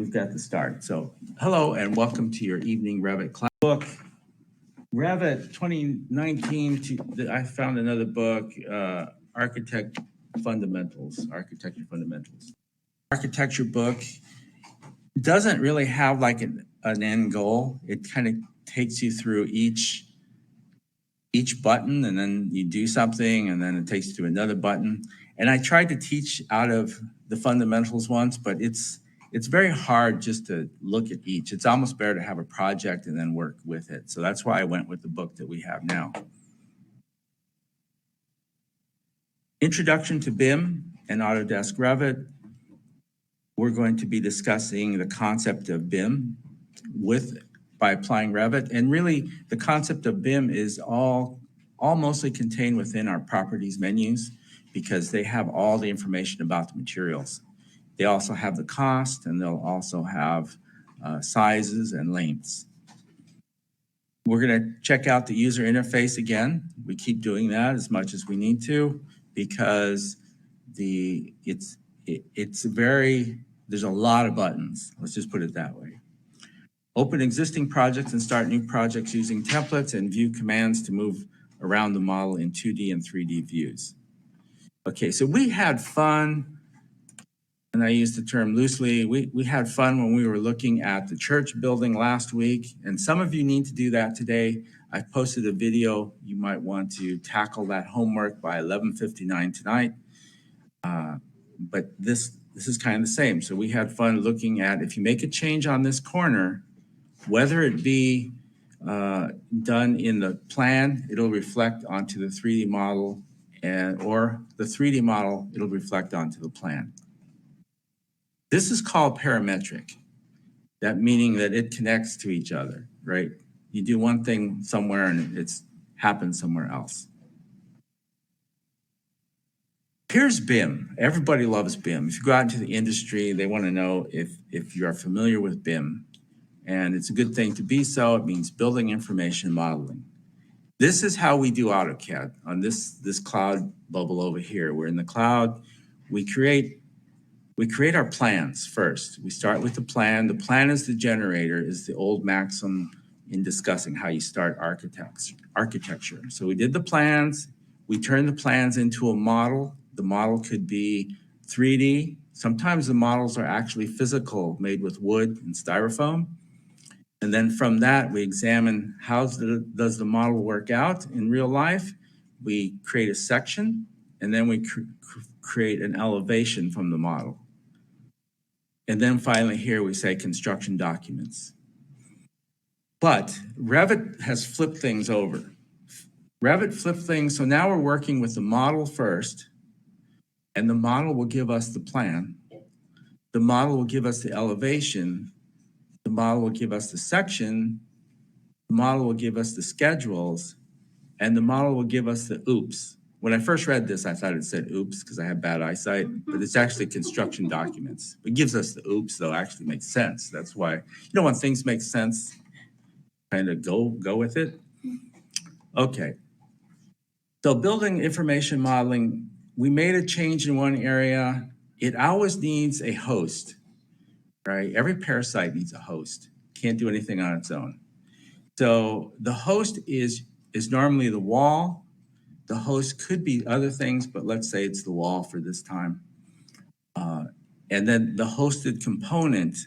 we've got to start. So hello and welcome to your evening Revit class book. Revit 2019, I found another book, Architecture Fundamentals. Architecture book doesn't really have like an end goal. It kind of takes you through each button, and then you do something, and then it takes you to another button. And I tried to teach out of the fundamentals once, but it's very hard just to look at each. It's almost better to have a project and then work with it. So that's why I went with the book that we have now. Introduction to BIM and Autodesk Revit. We're going to be discussing the concept of BIM by applying Revit. And really, the concept of BIM is all mostly contained within our properties menus because they have all the information about the materials. They also have the cost, and they'll also have sizes and lengths. We're going to check out the user interface again. We keep doing that as much as we need to because there's a lot of buttons. Let's just put it that way. Open existing projects and start new projects using templates and view commands to move around the model in 2D and 3D views. Okay, so we had fun, and I use the term loosely. We had fun when we were looking at the church building last week, and some of you need to do that today. I've posted a video. You might want to tackle that homework by 11:59 tonight. But this is kind of the same. So we had fun looking at if you make a change on this corner, whether it be done in the plan, it'll reflect onto the 3D model, or the 3D model, it'll reflect onto the plan. This is called parametric. That meaning that it connects to each other, right? You do one thing somewhere and it happens somewhere else. Here's BIM. Everybody loves BIM. If you go out into the industry, they want to know if you are familiar with BIM. And it's a good thing to be so. It means building information modeling. This is how we do AutoCAD on this cloud bubble over here. We're in the cloud. We create our plans first. We start with the plan. The plan is the generator, is the old maxim in discussing how you start architecture. So we did the plans. We turned the plans into a model. The model could be 3D. Sometimes the models are actually physical, made with wood and styrofoam. And then from that, we examine how does the model work out in real life. We create a section, and then we create an elevation from the model. And then finally here we say construction documents. But Revit has flipped things over. Revit flipped things, so now we're working with the model first, and the model will give us the plan. The model will give us the elevation. The model will give us the section. The model will give us the schedules, and the model will give us the oops. When I first read this, I thought it said oops because I have bad eyesight, but it's actually construction documents. It gives us the oops, though, actually makes sense. That's why, when things make sense, kind of go with it. Okay. So building information modeling, we made a change in one area. It always needs a host, right? Every parasite needs a host. Can't do anything on its own. So the host is normally the wall. The host could be other things, but let's say it's the wall for this time. And then the hosted component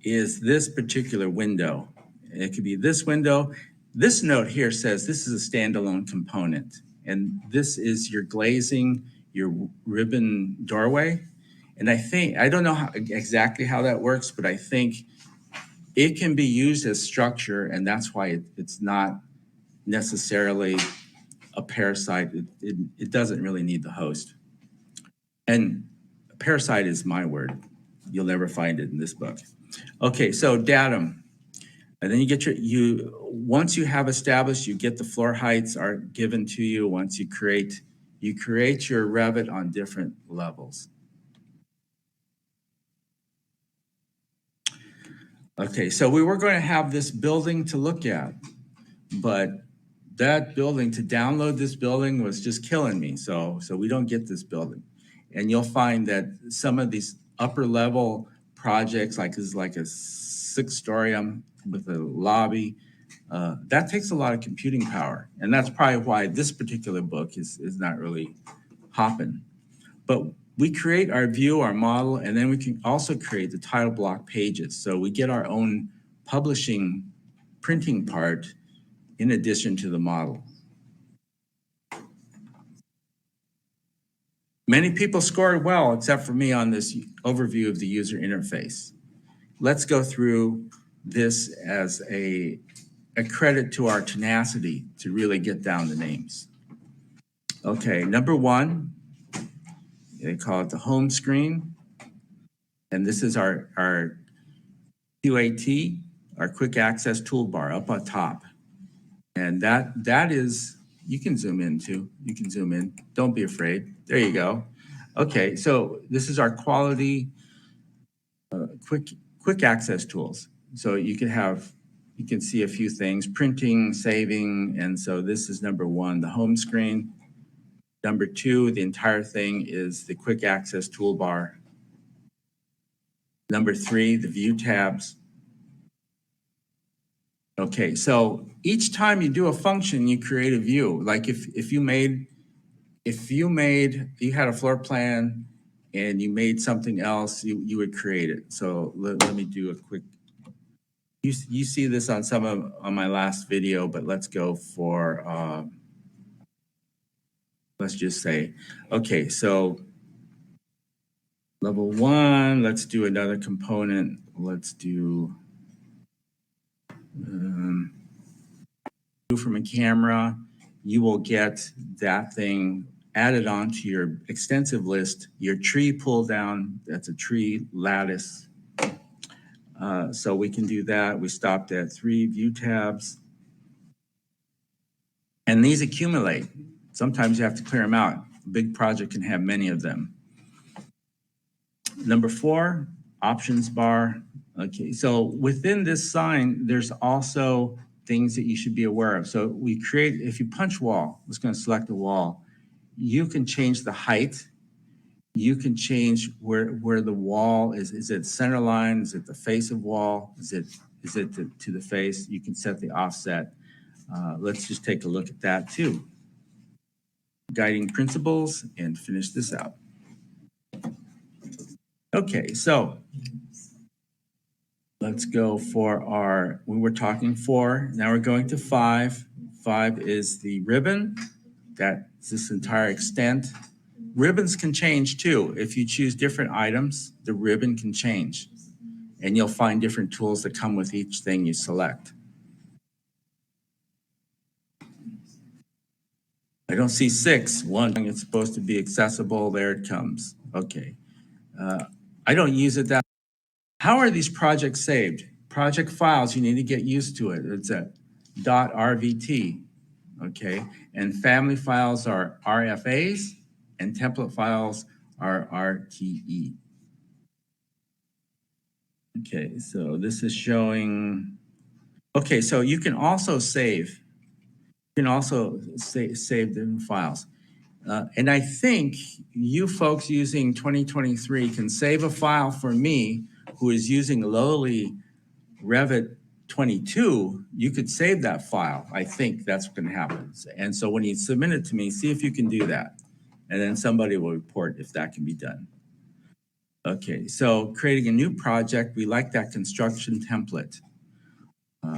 is this particular window. It could be this window. This note here says this is a standalone component. And this is your glazing, your ribbon doorway. And I don't know exactly how that works, but I think it can be used as structure, and that's why it's not necessarily a parasite. It doesn't really need the host. And parasite is my word. You'll never find it in this book. Okay, so datum. And then you get once you have established, you get the floor heights are given to you. Once you create your Revit on different levels. Okay, so we were going to have this building to look at, but that building, to download this building was just killing me. So we don't get this building. And you'll find that some of these upper level projects, like this is like a 6-story with a lobby. That takes a lot of computing power, and that's probably why this particular book is not really hopping. But we create our view, our model, and then we can also create the title block pages. So we get our own publishing, printing part in addition to the model. Many people scored well, except for me, on this overview of the user interface. Let's go through this as a credit to our tenacity to really get down the names. Okay, number one, they call it the home screen. And this is our QAT, our quick access toolbar up on top. And that is, you can zoom in too. You can zoom in. Don't be afraid. There you go. Okay, so this is our quality quick access tools. So you can see a few things, printing, saving, and so this is number one, the home screen. Number two, the entire thing is the quick access toolbar. Number three, the view tabs. Okay, so each time you do a function, you create a view. Like if you had a floor plan and you made something else, you would create it. So let me do a quick. You see this on on my last video, but let's go for let's just say, okay, so level one, let's do another component. Let's do from a camera. You will get that thing added onto your extensive list. Your tree pull down, that's a tree lattice. So we can do that. We stopped at 3 view tabs. And these accumulate. Sometimes you have to clear them out. A big project can have many of them. Number 4, options bar. Okay, so within this sign, there's also things that you should be aware of. So we create, if you punch wall, it's going to select a wall. You can change the height. You can change where the wall is. Is it center line? Is it the face of wall? Is it to the face? You can set the offset. Let's just take a look at that too. Guiding principles and finish this out. Okay, so let's go for we were talking 4, now we're going to 5. 5 is the ribbon. That's this entire extent. Ribbons can change too. If you choose different items, the ribbon can change. And you'll find different tools that come with each thing you select. I don't see 6. 1, it's supposed to be accessible. There it comes. Okay. I don't use it that. How are these projects saved? Project files, you need to get used to it. It's a .rvt, okay? And family files are RFAs, and template files are RTE. Okay, so this is showing, okay, so you can also save. You can also save different files. And I think you folks using 2023 can save a file for me who is using lowly Revit 22, you could save that file. I think that's what's going to happen. And so when you submit it to me, see if you can do that. And then somebody will report if that can be done. Okay, so creating a new project, we like that construction template.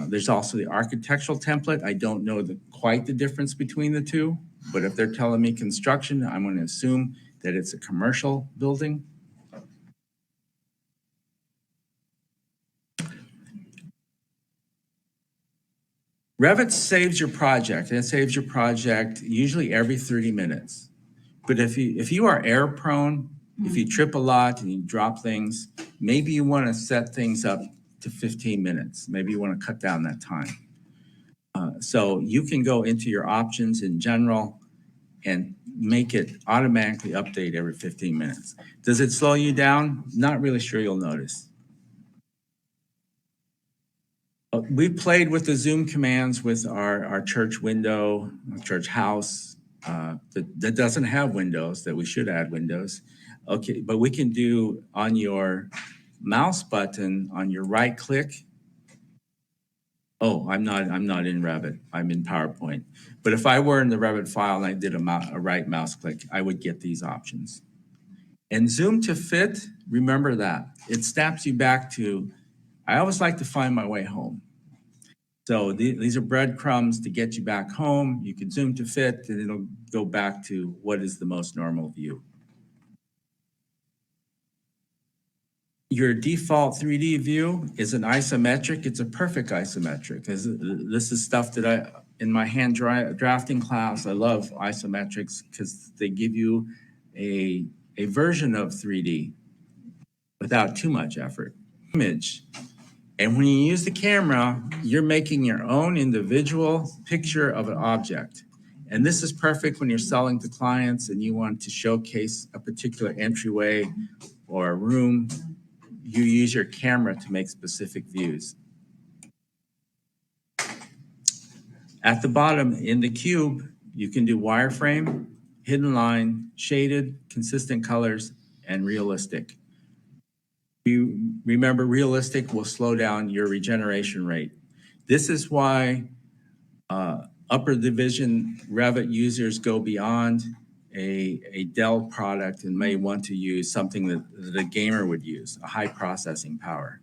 There's also the architectural template. I don't know quite the difference between the two, but if they're telling me construction, I'm going to assume that it's a commercial building. Revit saves your project, and it saves your project usually every 30 minutes. But if you are error prone, if you trip a lot and you drop things, maybe you want to set things up to 15 minutes. Maybe you want to cut down that time. So you can go into your options in general and make it automatically update every 15 minutes. Does it slow you down? Not really sure you'll notice. We played with the zoom commands with our church window, church house that doesn't have windows, that we should add windows. Okay, but we can do on your mouse button on your right click. Oh, I'm not in Revit. I'm in PowerPoint. But if I were in the Revit file and I did a right mouse click, I would get these options. And zoom to fit, remember that. It snaps you back to, I always like to find my way home. So these are breadcrumbs to get you back home. You can zoom to fit and it'll go back to what is the most normal view. Your default 3D view is an isometric. It's a perfect isometric. This is stuff that in my hand drafting class, I love isometrics because they give you a version of 3D without too much effort. Image. And when you use the camera, you're making your own individual picture of an object. And this is perfect when you're selling to clients and you want to showcase a particular entryway or a room. You use your camera to make specific views. At the bottom in the cube, you can do wireframe, hidden line, shaded, consistent colors, and realistic. You remember, realistic will slow down your regeneration rate. This is why upper division Revit users go beyond a Dell product and may want to use something that a gamer would use, a high processing power.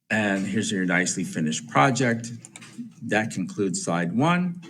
And here's your nicely finished project. That concludes slide 1.